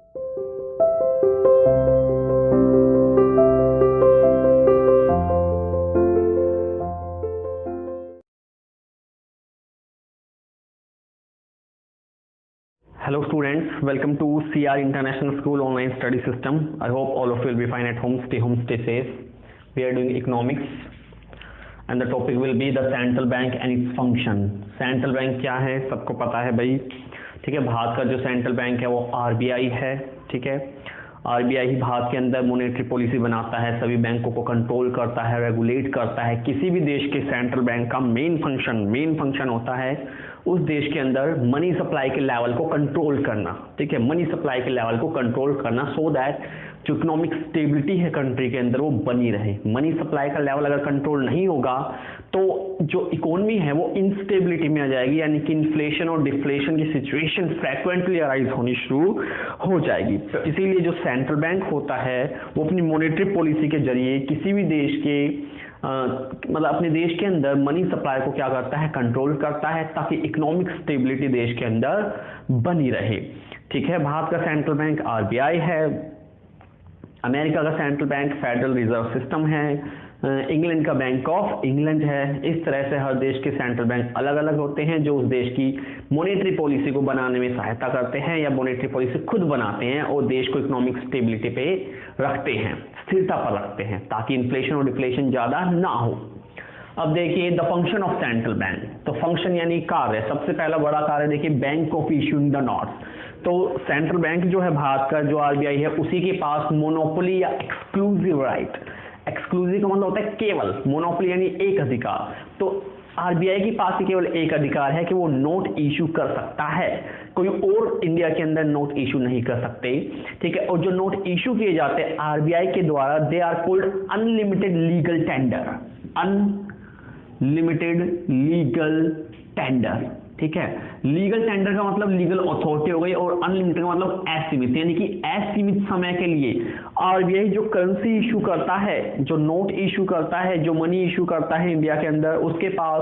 Hello students, welcome to CR International School online study system. I hope all of you will be fine at home, stay safe. We are doing economics and the topic will be the central bank and its function. Central bank क्या है सबको पता है भाई, ठीक है। भारत का जो सेंट्रल बैंक है वो RBI है, ठीक है। RBI ही भारत के अंदर मॉनेटरी पॉलिसी बनाता है, सभी बैंकों को कंट्रोल करता है, रेगुलेट करता है। किसी भी देश के सेंट्रल बैंक का मेन फंक्शन होता है उस देश के अंदर मनी सप्लाई के लेवल को कंट्रोल करना, ठीक है। मनी सप्लाई के लेवल को कंट्रोल करना सो दैट जो इकोनॉमिक स्टेबिलिटी है कंट्री के अंदर वो बनी रहे। मनी सप्लाई का लेवल अगर कंट्रोल नहीं होगा तो जो इकोनॉमी है वो इनस्टेबिलिटी में आ जाएगी, यानी कि इन्फ्लेशन और डिफ्लेशन की सिचुएशन फ्रीक्वेंटली अराइज होनी शुरू हो जाएगी। तो इसीलिए जो सेंट्रल बैंक होता है वो अपनी मॉनेटरी पॉलिसी के जरिए किसी भी देश के मतलब अपने देश के अंदर मनी सप्लाई को क्या करता है, कंट्रोल करता है, ताकि इकोनॉमिक स्टेबिलिटी देश के अंदर बनी रहे, ठीक है। भारत का सेंट्रल बैंक RBI है, अमेरिका का central bank federal reserve system है, इंग्लैंड का बैंक ऑफ इंग्लैंड है। इस तरह से हर देश के सेंट्रल बैंक अलग अलग होते हैं जो उस देश की मॉनेटरी पॉलिसी को बनाने में सहायता करते हैं या मॉनेटरी पॉलिसी खुद बनाते हैं और देश को इकोनॉमिक स्टेबिलिटी पे रखते हैं, स्थिरता पर रखते हैं, ताकि इन्फ्लेशन और डिफ्लेशन ज़्यादा ना हो। अब देखिए the function of central bank, तो फंक्शन यानी कार्य, सबसे पहला बड़ा कार्य देखिए bank of issuing the notes. तो सेंट्रल बैंक जो है भारत का जो RBI है उसी के पास मोनोपोली या एक्सक्लूसिव राइट, एक्सक्लूसिव का मतलब होता है केवल, मोनोपोली यानी एक अधिकार। तो RBI के पास ही केवल एक अधिकार है कि वो नोट इशू कर सकता है, कोई और इंडिया के अंदर नोट इशू नहीं कर सकते, ठीक है। और जो नोट इशू किए जाते हैं RBI के द्वारा they are called unlimited legal tender, unlimited legal tender, ठीक है। लीगल टेंडर का मतलब लीगल अथॉरिटी हो गई और अनलिमिटेड का मतलब असीमित, यानी कि असीमित समय के लिए RBI जो करेंसी इशू करता है, जो नोट इशू करता है, जो मनी इशू करता है इंडिया के अंदर, उसके पास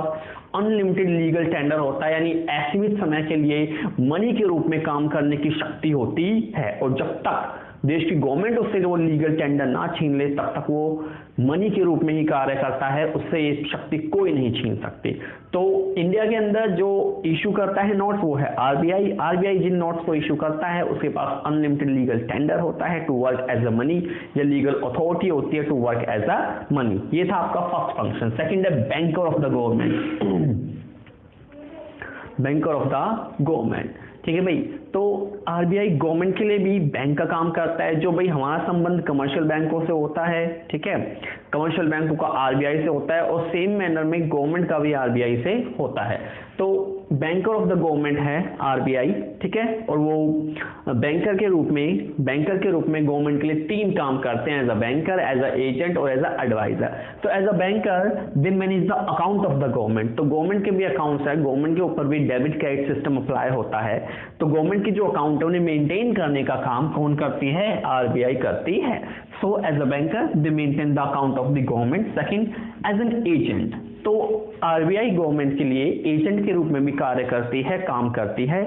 अनलिमिटेड लीगल टेंडर होता है, यानी असीमित समय के लिए मनी के रूप में काम करने की शक्ति होती है। और जब तक देश की गवर्नमेंट उससे वो लीगल टेंडर ना छीन ले तब तक वो मनी के रूप में ही कार्य करता है, उससे ये शक्ति कोई नहीं छीन सकती। तो इंडिया के अंदर जो इशू करता है नोट्स वो है RBI जिन नोट्स को इशू करता है उसके पास अनलिमिटेड लीगल टेंडर होता है to work as a money, या लीगल अथॉरिटी होती है to work as a money. ये था आपका फर्स्ट फंक्शन। सेकंड है banker of the government, banker of the government, ठीक है भाई। तो RBI गवर्नमेंट के लिए भी बैंक का काम करता है। जो भाई हमारा संबंध कमर्शियल बैंकों से होता है, ठीक है, कमर्शियल बैंकों का RBI से होता है और सेम मैनर में गवर्नमेंट का भी RBI से होता है। तो बैंकर ऑफ द गवर्नमेंट है RBI, ठीक है। और वो बैंकर के रूप में गवर्नमेंट के लिए तीन काम करते हैं, as a banker, as a agent और एज अ एडवाइजर। तो as a banker they manage the account of the government, तो गवर्नमेंट के भी अकाउंट्स है, गवर्नमेंट के ऊपर भी डेबिट क्रेडिट सिस्टम अप्लाई होता है। तो गवर्नमेंट की जो अकाउंट है उन्हें मेंटेन करने का काम कौन करती है, RBI करती है। So as a banker they maintain the account of the government. Second as an agent, तो RBI गवर्नमेंट के लिए एजेंट के रूप में भी कार्य करती है, काम करती है।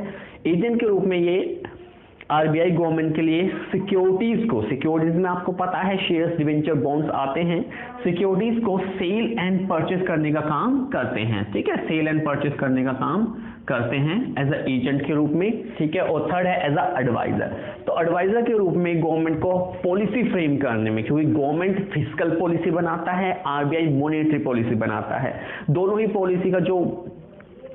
एजेंट के रूप में ये RBI गवर्नमेंट के लिए सिक्योरिटीज में आपको पता है शेयर्स, डिवेंचर, बॉन्ड्स आते हैं, सिक्योरिटीज को सेल एंड परचेज करने का काम करते हैं, ठीक है, सेल एंड परचेज करने का काम करते हैं एज अ एजेंट के रूप में, ठीक है। और थर्ड है एज अ एडवाइजर, तो एडवाइजर के रूप में गवर्नमेंट को पॉलिसी फ्रेम करने में, क्योंकि गवर्नमेंट फिस्कल पॉलिसी बनाता है, RBI मॉनेटरी पॉलिसी बनाता है। दोनों ही पॉलिसी का जो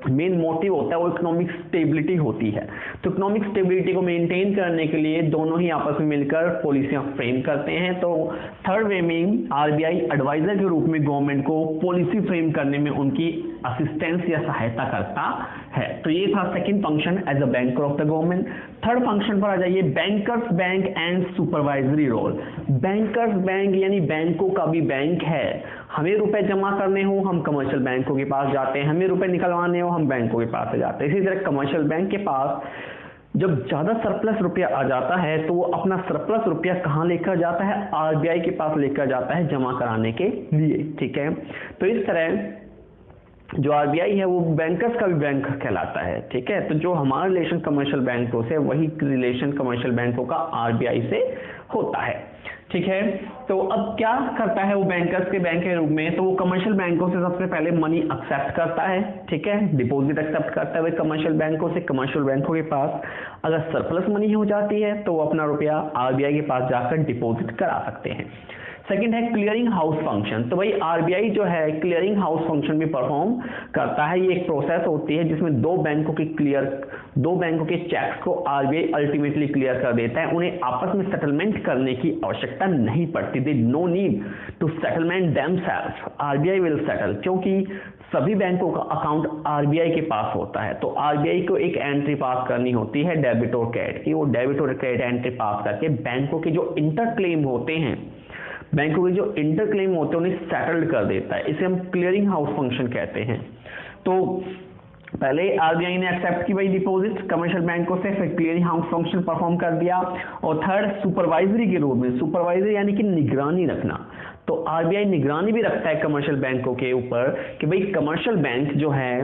मेन मोटिव होता है वो इकोनॉमिक स्टेबिलिटी होती है। तो इकोनॉमिक स्टेबिलिटी को मेंटेन करने के लिए दोनों ही आपस में मिलकर पॉलिसियां फ्रेम करते हैं। तो थर्ड वे में RBI एडवाइजर के रूप में गवर्नमेंट को पॉलिसी फ्रेम करने में उनकी असिस्टेंस या सहायता करता है। तो ये था second function as a banker of the government. Third function पर आ जाइए, bankers bank and supervisory role. Bankers bank यानी बैंकों का भी बैंक है। हमें रुपए जमा करने हो हम कमर्शियल बैंकों के पास जाते हैं, हमें रुपए निकलवाने हो हम बैंकों के पास जाते हैं। इसी तरह कमर्शियल बैंक के पास जब ज्यादा सरप्लस रुपया आ जाता है तो वो अपना सरप्लस रुपया कहाँ लेकर जाता है, RBI के पास लेकर जाता है जमा कराने के लिए, ठीक है। तो इस तरह जो आरबीआई है वो बैंकर्स का भी बैंक कहलाता है, ठीक है। तो जो हमारा रिलेशन कमर्शियल बैंकों से, वही रिलेशन कमर्शियल बैंकों का आरबीआई से होता है, ठीक है। तो अब क्या करता है वो बैंकर्स के बैंक के रूप में, तो वो कमर्शियल बैंकों से सबसे पहले मनी एक्सेप्ट करता है, ठीक है, डिपॉजिट एक्सेप्ट करता है कमर्शियल बैंकों से। कमर्शियल बैंकों के पास अगर सरप्लस मनी हो जाती है तो वो अपना रुपया आरबीआई के पास जाकर डिपॉजिट करा सकते हैं। सेकंड है क्लियरिंग हाउस फंक्शन। तो भाई आरबीआई जो है क्लियरिंग हाउस फंक्शन भी परफॉर्म करता है। ये एक प्रोसेस होती है जिसमें दो बैंकों के चेक्स को आरबीआई अल्टीमेटली क्लियर कर देता है। उन्हें आपस में सेटलमेंट करने की आवश्यकता नहीं पड़ती। They no need to settlement themselves, RBI will settle, क्योंकि सभी बैंकों का अकाउंट आरबीआई के पास होता है। तो आरबीआई को एक एंट्री पास करनी होती है डेबिट और क्रेडिट की। वो डेबिट और क्रेडिट एंट्री पास करके बैंकों के जो इंटरक्लेम होते हैं उन्हें सेटल्ड कर देता है। इसे हम क्लियरिंग हाउस फंक्शन कहते हैं। तो पहले आरबीआई ने एक्सेप्ट की भाई डिपॉजिट कमर्शियल बैंकों से, फिर क्लियरिंग हाउस फंक्शन परफॉर्म कर दिया। और थर्ड सुपरवाइजरी के रूप में, सुपरवाइजरी यानी कि निगरानी रखना। तो आरबीआई निगरानी भी रखता है कमर्शियल बैंकों के ऊपर कि भाई कमर्शियल बैंक जो है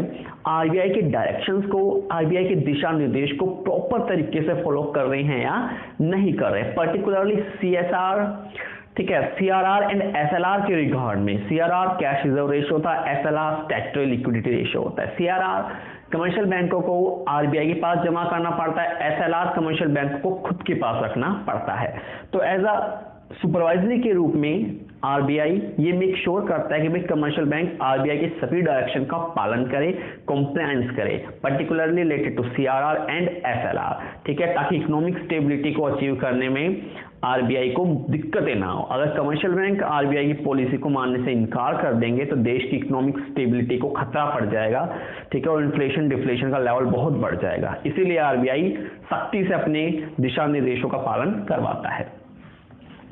आरबीआई के डायरेक्शंस को, आरबीआई के दिशा निर्देश को प्रॉपर तरीके से फॉलो कर रहे हैं या नहीं कर रहे। पर्टिकुलरली सीएसआर, ठीक है, सीआरआर एंड एसएलआर के रिगार्ड में। सीआरआर कैश रिजर्व रेशियो होता है, एसएलआर स्टैट्यूटरी लिक्विडिटी रेशियो होता है। सीआरआर कमर्शियल बैंकों को आरबीआई के पास जमा करना पड़ता है, एसएलआर कमर्शियल बैंक को खुद के पास रखना पड़ता है। तो एज अ सुपरवाइजरी के रूप में आरबीआई ये मेक श्योर करता है कि भाई कमर्शियल बैंक आरबीआई के सभी डायरेक्शन का पालन करे, कंप्लायंस करे, particularly related to CRR and SLR, ठीक है, ताकि इकोनॉमिक स्टेबिलिटी को अचीव करने में आरबीआई को दिक्कतें ना हो। अगर कमर्शियल बैंक आरबीआई की पॉलिसी को मानने से इनकार कर देंगे तो देश की इकोनॉमिक स्टेबिलिटी को खतरा पड़ जाएगा, ठीक है, और इन्फ्लेशन डिफ्लेशन का लेवल बहुत बढ़ जाएगा। इसीलिए आरबीआई सख्ती से अपने दिशा निर्देशों का पालन करवाता है।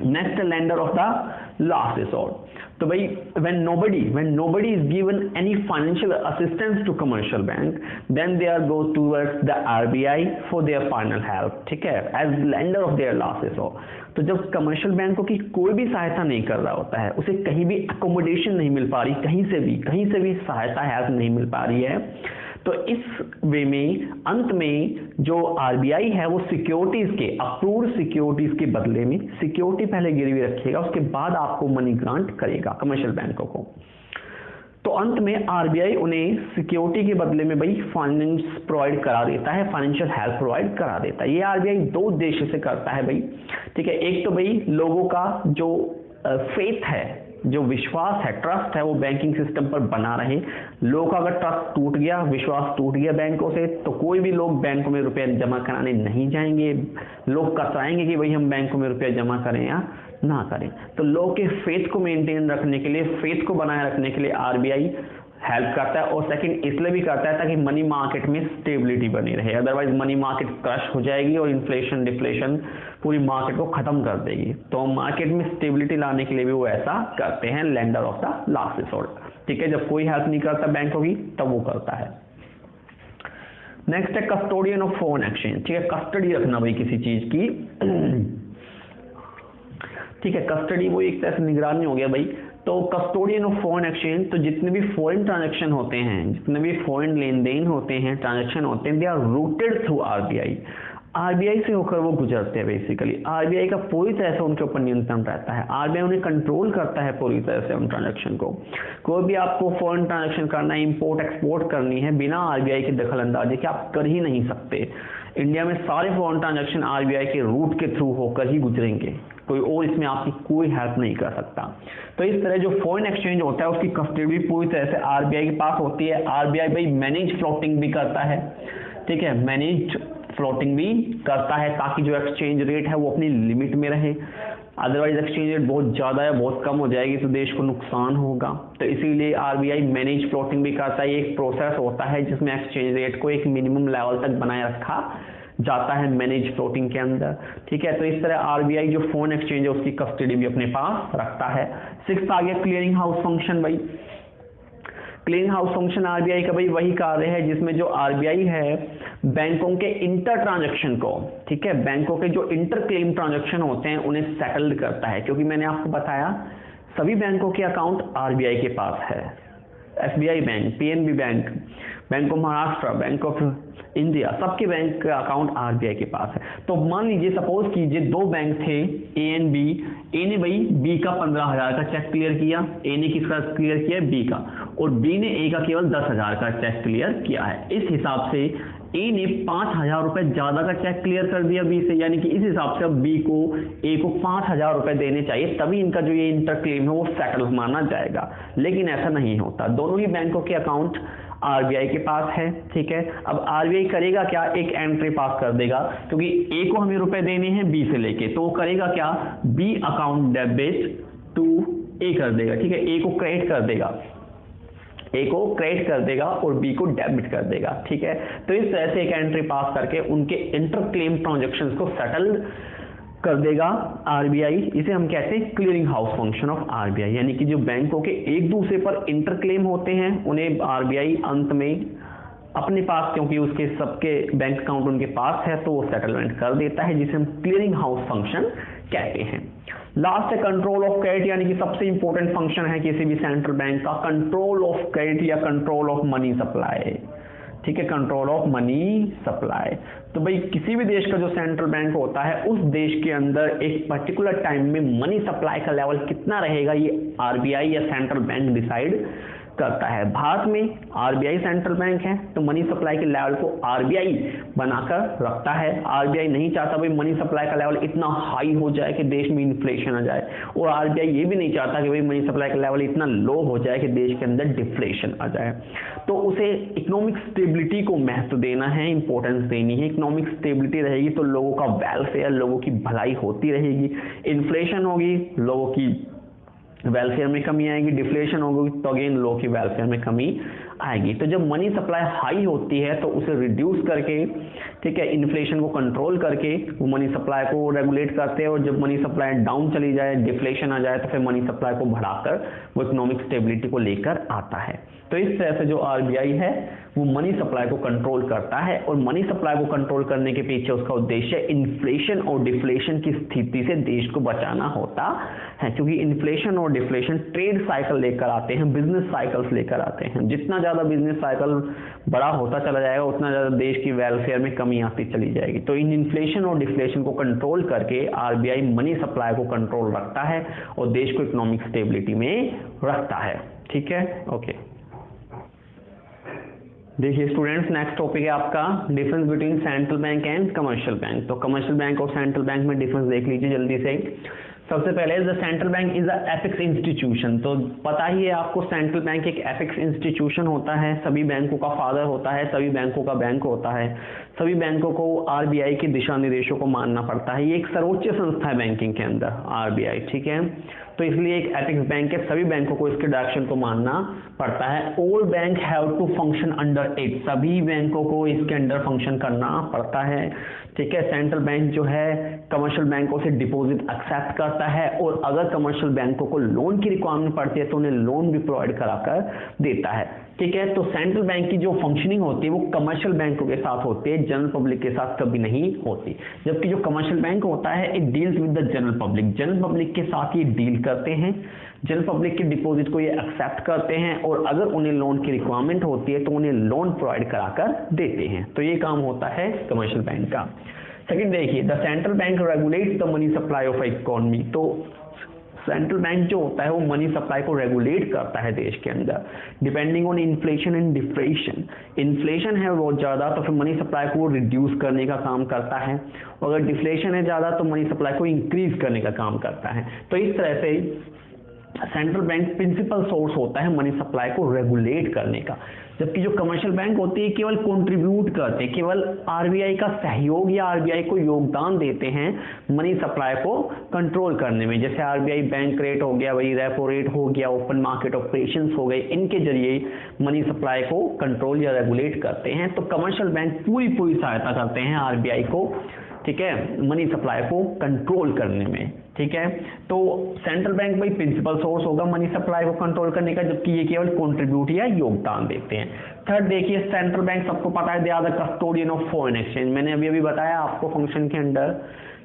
Next lender of the last resort. तो भाई when nobody is given any financial assistance to commercial bank, then they are go towards the RBI for their final help, ठीक है, as lender of their last resort। तो जब commercial बैंकों की कोई भी सहायता नहीं कर रहा होता है, उसे कहीं भी अकोमोडेशन नहीं मिल पा रही, कहीं से भी सहायता हेल्प नहीं मिल पा रही है, तो इस वे में अंत में जो आरबीआई है वो सिक्योरिटीज के, अप्रूव्ड सिक्योरिटीज के बदले में सिक्योरिटी पहले गिरवी रखेगा, उसके बाद आपको मनी ग्रांट करेगा कमर्शियल बैंकों को। तो अंत में आरबीआई उन्हें सिक्योरिटी के बदले में भाई फाइनेंस प्रोवाइड करा देता है, फाइनेंशियल हेल्प प्रोवाइड करा देता है। ये आरबीआई दो उद्देश्य से करता है भाई, ठीक है। एक तो भाई लोगों का जो फेथ है, जो विश्वास है, ट्रस्ट है, वो बैंकिंग सिस्टम पर बना रहे। लोगों का अगर ट्रस्ट टूट गया, विश्वास टूट गया बैंकों से, तो कोई भी लोग बैंकों में रुपया जमा कराने नहीं जाएंगे। लोग कतराएंगे कि भाई हम बैंकों में रुपया जमा करें या ना करें। तो लोगों के फेथ को मेंटेन रखने के लिए, फेथ को बनाए रखने के लिए आरबीआई हेल्प करता है। और सेकंड इसलिए भी करता है ताकि मनी मार्केट में स्टेबिलिटी बनी रहे, अदरवाइज मनी मार्केट क्रश हो जाएगी और इन्फ्लेशन डिफ्लेशन पूरी मार्केट को खत्म कर देगी। तो मार्केट में स्टेबिलिटी लाने के लिए भी वो ऐसा करते हैं, lender of the last resort, ठीक है। जब कोई हेल्प नहीं करता बैंकों की तब वो करता है। नेक्स्ट है कस्टोडियन ऑफ फॉरेन एक्सचेंज, ठीक है, कस्टडी रखना भाई किसी चीज की, ठीक है, कस्टडी वो एक तरह से निगरानी हो गया भाई। तो कस्टोडियन ऑफ फॉरेन एक्सचेंज, तो जितने भी फॉरेन ट्रांजैक्शन होते हैं, जितने भी फॉरेन लेन देन होते हैं, ट्रांजैक्शन होते हैं, they are routed through RBI. RBI से होकर वो गुजरते हैं बेसिकली। आरबीआई का पूरी तरह से उनके ऊपर नियंत्रण रहता है, आरबीआई उन्हें कंट्रोल करता है पूरी तरह से उन ट्रांजैक्शन को। कोई भी आपको फॉरेन ट्रांजैक्शन करना है, इंपोर्ट एक्सपोर्ट करनी है, बिना आरबीआई की दखल अंदाजी के आप कर ही नहीं सकते। इंडिया में सारे फॉरेन ट्रांजैक्शन आरबीआई के रूट के थ्रू होकर ही गुजरेंगे, कोई और इसमें आपकी कोई हेल्प नहीं कर सकता। तो इस तरह जो फॉरेन एक्सचेंज होता है उसकी कस्टडी भी पूरी तरह से आरबीआई के पास होती है। आरबीआई भाई मैनेज फ्लोटिंग भी करता है, ठीक है, मैनेज फ्लोटिंग भी करता है ताकि जो एक्सचेंज रेट है वो अपनी लिमिट में रहे। अदरवाइज एक्सचेंज रेट बहुत ज़्यादा है, बहुत कम हो जाएगी तो देश को नुकसान होगा। तो इसीलिए आरबीआई मैनेज फ्लोटिंग भी करता है। एक प्रोसेस होता है जिसमें एक्सचेंज रेट को एक मिनिमम लेवल तक बनाए रखा जाता है मैनेज फ्लोटिंग के अंदर, ठीक है। तो इस तरह आरबीआई जो फॉरेन एक्सचेंज है उसकी कस्टडी भी अपने पास रखता है। सिक्स्थ आ गया क्लियरिंग हाउस फंक्शन भाई। क्लियरिंग हाउस फंक्शन आरबीआई का भाई वही कार्य है जिसमें जो आरबीआई है बैंकों के इंटर ट्रांजैक्शन को, ठीक है, बैंकों के जो इंटर क्लेम ट्रांजैक्शन होते हैं उन्हें सेटल्ड करता है। क्योंकि मैंने आपको बताया सभी बैंकों के अकाउंट आरबीआई के पास है, SBI bank, PNB bank, bank of Maharashtra, bank of India, सबके बैंक का अकाउंट RBI के पास है। तो मान लीजिए सपोज कीजिए दो बैंक थे A एंड B, A ने भाई B का 15,000 का चेक क्लियर किया, A ने किसका क्लियर किया, B का, और B ने A का केवल 10,000 का चेक क्लियर किया है। इस हिसाब से A ने 5,000 रुपए ज्यादा का चेक क्लियर कर दिया B से, यानी कि इस हिसाब से अब B को A को 5,000 रुपए देने चाहिए, तभी इनका जो ये इंटरक्लेम है वो सेटल माना जाएगा। लेकिन ऐसा नहीं होता, दोनों ही बैंकों के अकाउंट RBI के पास है, ठीक है। अब RBI करेगा क्या, एक एंट्री पास कर देगा, क्योंकि A को हमें रुपए देने हैं B से लेके, तो वो करेगा क्या, B account debit to A कर देगा, ठीक है, A को क्रेडिट कर देगा, A को क्रेडिट कर देगा और B को डेबिट कर देगा, ठीक है। तो इस तरह से एक एंट्री पास करके उनके इंटरक्लेम ट्रांजैक्शंस को सेटल कर देगा RBI। इसे हम कहते हैं clearing house function of RBI, यानी कि जो बैंकों के एक दूसरे पर इंटरक्लेम होते हैं उन्हें RBI अंत में अपने पास, क्योंकि उसके सबके बैंक अकाउंट उनके पास है, तो वो सेटलमेंट कर देता है, जिसे हम क्लियरिंग हाउस फंक्शन कहते हैं। लास्ट है कंट्रोल ऑफ क्रेडिट, यानी कि सबसे इंपॉर्टेंट फंक्शन है किसी भी सेंट्रल बैंक का, कंट्रोल ऑफ क्रेडिट या कंट्रोल ऑफ मनी सप्लाई, ठीक है, कंट्रोल ऑफ मनी सप्लाई। तो भाई किसी भी देश का जो सेंट्रल बैंक होता है, उस देश के अंदर एक पर्टिकुलर टाइम में मनी सप्लाई का लेवल कितना रहेगा, ये RBI या सेंट्रल बैंक डिसाइड करता है। भारत में RBI सेंट्रल बैंक है, तो मनी सप्लाई के लेवल को RBI बनाकर रखता है। RBI नहीं चाहता भाई मनी सप्लाई का लेवल इतना हाई हो जाए कि देश में इन्फ्लेशन आ जाए, और RBI ये भी नहीं चाहता कि भाई मनी सप्लाई का लेवल इतना लो हो जाए कि देश के अंदर डिफ्लेशन आ जाए। तो उसे इकोनॉमिक स्टेबिलिटी को महत्व देना है, इंपॉर्टेंस देनी है। इकोनॉमिक स्टेबिलिटी रहेगी तो लोगों का वेलफेयर, लोगों की भलाई होती रहेगी। इन्फ्लेशन होगी, लोगों की वेलफेयर में कमी आएगी, डिफ्लेशन होगी तो अगेन लोगों की वेलफेयर में कमी आएगी। तो जब मनी सप्लाई हाई होती है तो उसे रिड्यूस करके, ठीक है, इन्फ्लेशन को कंट्रोल करके वो मनी सप्लाई को रेगुलेट करते हैं, और जब मनी सप्लाई डाउन चली जाए, डिफ्लेशन आ जाए, तो फिर मनी सप्लाई को बढ़ाकर वो इकोनॉमिक स्टेबिलिटी को लेकर आता है। तो इस तरह से जो RBI है वो मनी सप्लाई को कंट्रोल करता है, और मनी सप्लाई को कंट्रोल करने के पीछे उसका उद्देश्य इन्फ्लेशन और डिफ्लेशन की स्थिति से देश को बचाना होता है, क्योंकि इन्फ्लेशन और डिफ्लेशन ट्रेड साइकिल लेकर आते हैं, बिजनेस साइकिल्स लेकर आते हैं। जितना ज्यादा बिजनेस साइकिल बड़ा होता चला जाएगा, उतना ज्यादा देश की वेलफेयर में कमी आती चली जाएगी। तो इन इन्फ्लेशन और डिफ्लेशन को कंट्रोल करके RBI मनी सप्लाई को कंट्रोल रखता है और देश को इकोनॉमिक स्टेबिलिटी में रखता है, ठीक है, ओके। देखिए स्टूडेंट्स, नेक्स्ट टॉपिक है आपका difference between central bank and commercial bank. तो कमर्शियल बैंक और सेंट्रल बैंक में डिफरेंस देख लीजिए जल्दी से। सबसे पहले the central bank is a apex institution. तो पता ही है आपको, सेंट्रल बैंक एक एपिक्स इंस्टीट्यूशन होता है, सभी बैंकों का फादर होता है, सभी बैंकों का बैंक होता है, सभी बैंकों को RBI के दिशा निर्देशों को मानना पड़ता है। ये एक सर्वोच्च संस्था है बैंकिंग के अंदर, RBI, ठीक है। तो इसलिए एक एपिक्स बैंक है, सभी बैंकों को इसके डायरेक्शन को मानना पड़ता है। All bank have to function under it, सभी बैंकों को इसके अंडर फंक्शन करना पड़ता है, ठीक है। सेंट्रल बैंक जो है कमर्शियल बैंकों से डिपॉजिट एक्सेप्ट करता है, और अगर कमर्शियल बैंकों को लोन की रिक्वायरमेंट पड़ती है तो उन्हें लोन भी प्रोवाइड कराकर देता है, ठीक है। तो सेंट्रल बैंक की जो फंक्शनिंग होती है वो कमर्शियल बैंकों के साथ होती है, जनरल पब्लिक के साथ कभी नहीं होती। जबकि जो कमर्शियल बैंक होता है it deals with the general public, general public के साथ ये डील करते हैं, जनरल पब्लिक के डिपॉजिट को ये एक्सेप्ट करते हैं, और अगर उन्हें लोन की रिक्वायरमेंट होती है तो उन्हें लोन प्रोवाइड कराकर देते हैं। तो ये काम होता है कमर्शियल बैंक का। सेकंड देखिए, the central bank regulates the money supply of economy. तो सेंट्रल बैंक जो होता है वो मनी सप्लाई को रेगुलेट करता है देश के अंदर, depending on inflation and deflation. Inflation है बहुत ज़्यादा तो फिर मनी सप्लाई को रिड्यूस करने का काम करता है, और अगर डिफ्लेशन है ज़्यादा तो मनी सप्लाई को इंक्रीज करने का काम करता है। तो इस तरह से सेंट्रल बैंक प्रिंसिपल सोर्स होता है मनी सप्लाई को रेगुलेट करने का, जबकि जो कमर्शियल बैंक होती है केवल कंट्रीब्यूट करते हैं, केवल RBI का सहयोग या RBI को योगदान देते हैं मनी सप्लाई को कंट्रोल करने में। जैसे RBI बैंक रेट हो गया, वही रेपो रेट हो गया, ओपन मार्केट ऑपरेशंस हो गए, इनके जरिए मनी सप्लाई को कंट्रोल या रेगुलेट करते हैं। तो कमर्शियल बैंक पूरी सहायता करते हैं RBI को, ठीक है, मनी सप्लाई को कंट्रोल करने में, ठीक है। तो सेंट्रल बैंक भाई प्रिंसिपल सोर्स होगा मनी सप्लाई को कंट्रोल करने का, जबकि ये केवल कंट्रीब्यूट या योगदान देते हैं। थर्ड देखिए, सेंट्रल बैंक सबको पता है they are the custodian of foreign exchange. मैंने अभी बताया आपको फंक्शन के अंदर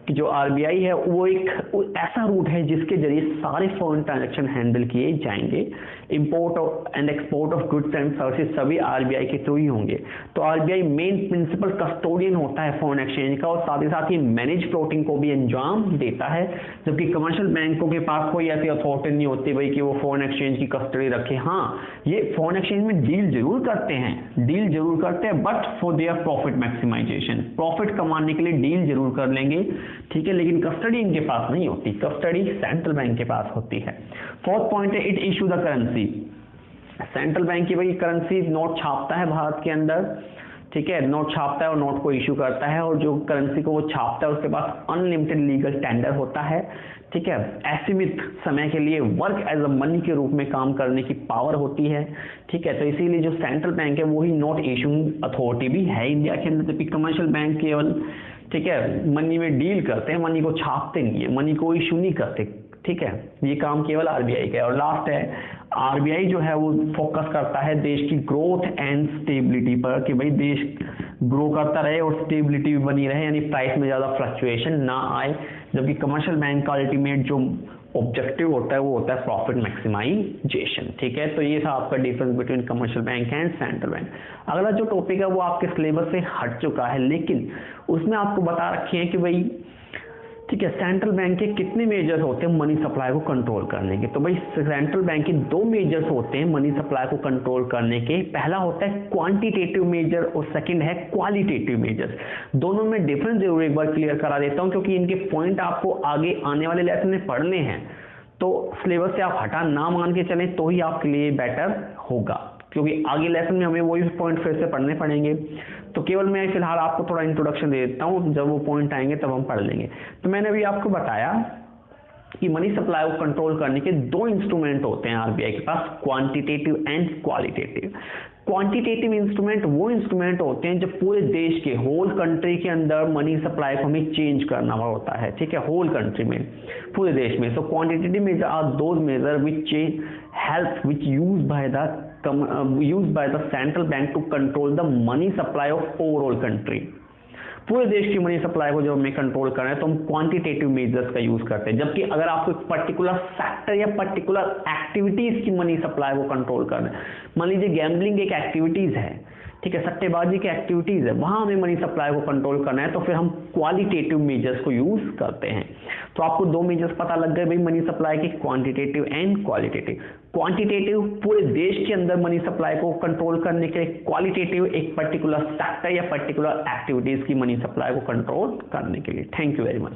कि जो आरबीआई है वो एक ऐसा रूट है जिसके जरिए सारे फॉरेन ट्रांजैक्शन हैंडल किए जाएंगे। Import and export of goods and services सभी आरबीआई के थ्रू ही होंगे। तो आरबीआई मेन प्रिंसिपल कस्टोडियन होता है फॉरेन एक्सचेंज का और साथ ही मैनेज फ्लोटिंग को भी अंजाम देता है, जबकि कमर्शियल बैंकों के पास कोई ऐसी अथॉरिटी नहीं होती भाई कि वो फॉरेन एक्सचेंज की कस्टडी रखे। हाँ, ये फॉरेन एक्सचेंज में डील जरूर करते हैं but for their profit maximization, profit कमाने के लिए डील जरूर कर लेंगे, ठीक है, लेकिन कस्टडी इनके पास नहीं होती, कस्टडी सेंट्रल बैंक के पास होती है। फोर्थ पॉइंट है it issue the currency. Central bank की भाई करेंसी नोट छापता है भारत के अंदर, ठीक है, नोट छापता है और नोट को इशू करता है, और जो करेंसी को वो छापता है उसके पास अनलिमिटेड लीगल टेंडर होता है, ठीक है, असीमित समय के लिए वर्क एज अ मनी के रूप में काम करने की पावर होती है, ठीक है। तो इसीलिए जो सेंट्रल बैंक है वो ही नोट इशूइंग अथॉरिटी भी है इंडिया के अंदर, जबकि कमर्शियल बैंक केवल, ठीक है, मनी में डील करते हैं, मनी को छापते नहीं है, मनी को इशू नहीं करते, ठीक है, ये काम केवल आरबीआई का है। और लास्ट है आरबीआई जो है वो फोकस करता है देश की ग्रोथ एंड स्टेबिलिटी पर, कि भाई देश ग्रो करता रहे और स्टेबिलिटी भी बनी रहे, यानी प्राइस में ज़्यादा फ्लक्चुएशन ना आए, जबकि कमर्शियल बैंक का अल्टीमेट जो ऑब्जेक्टिव होता है वो होता है प्रॉफिट मैक्सिमाइजेशन, ठीक है। तो ये था आपका difference between commercial bank and central bank. अगला जो टॉपिक है वो आपके सिलेबस से हट चुका है, लेकिन उसमें आपको बता रखे हैं कि भाई, ठीक है, सेंट्रल बैंक के कितने मेजर्स होते हैं मनी सप्लाई को कंट्रोल करने के। तो भाई सेंट्रल बैंक के दो मेजर्स होते हैं मनी सप्लाई को कंट्रोल करने के, पहला होता है क्वांटिटेटिव मेजर और सेकंड है क्वालिटेटिव मेजर्स। दोनों में डिफरेंस जरूर एक बार क्लियर करा देता हूं, क्योंकि इनके पॉइंट आपको आगे आने वाले लेसन में पढ़ने हैं, तो सिलेबस से आप हटा ना मान के चलें तो ही आपके लिए बेटर होगा, क्योंकि आगे लेसन में हमें वही पॉइंट फिर से पढ़ने पड़ेंगे। तो केवल मैं फिलहाल आपको थोड़ा इंट्रोडक्शन दे देता हूँ, जब वो पॉइंट आएंगे तब हम पढ़ लेंगे। तो मैंने अभी आपको बताया कि मनी सप्लाई को कंट्रोल करने के दो इंस्ट्रूमेंट होते हैं आरबीआई के पास, quantitative and qualitative. Quantitative instrument वो इंस्ट्रूमेंट होते हैं जब पूरे देश के होल कंट्री के अंदर मनी सप्लाई को हमें चेंज करना होता है, ठीक है, होल कंट्री में, पूरे देश में। So quantitative measure are those measure which help which used by the central bank to control the money supply of overall country. पूरे देश की मनी सप्लाई को जब हमें कंट्रोल करना है तो हम क्वांटिटेटिव मेजर्स का यूज करते हैं, जबकि अगर आपको एक पर्टिकुलर सेक्टर या पर्टिकुलर एक्टिविटीज की मनी सप्लाई को कंट्रोल करना है, मान लीजिए गैम्बलिंग एक एक्टिविटीज है, ठीक है, सट्टेबाजी की एक्टिविटीज है, वहां हमें मनी सप्लाई को कंट्रोल करना है, तो फिर हम क्वालिटेटिव मेजर्स को यूज करते हैं। तो आपको दो मेजर्स पता लग गए भाई मनी सप्लाई के, क्वांटिटेटिव एंड क्वालिटेटिव। क्वांटिटेटिव पूरे देश के अंदर मनी सप्लाई को कंट्रोल करने के लिए, क्वालिटेटिव एक पर्टिकुलर सेक्टर या पर्टिकुलर एक्टिविटीज की मनी सप्लाई को कंट्रोल करने के लिए। Thank you very much.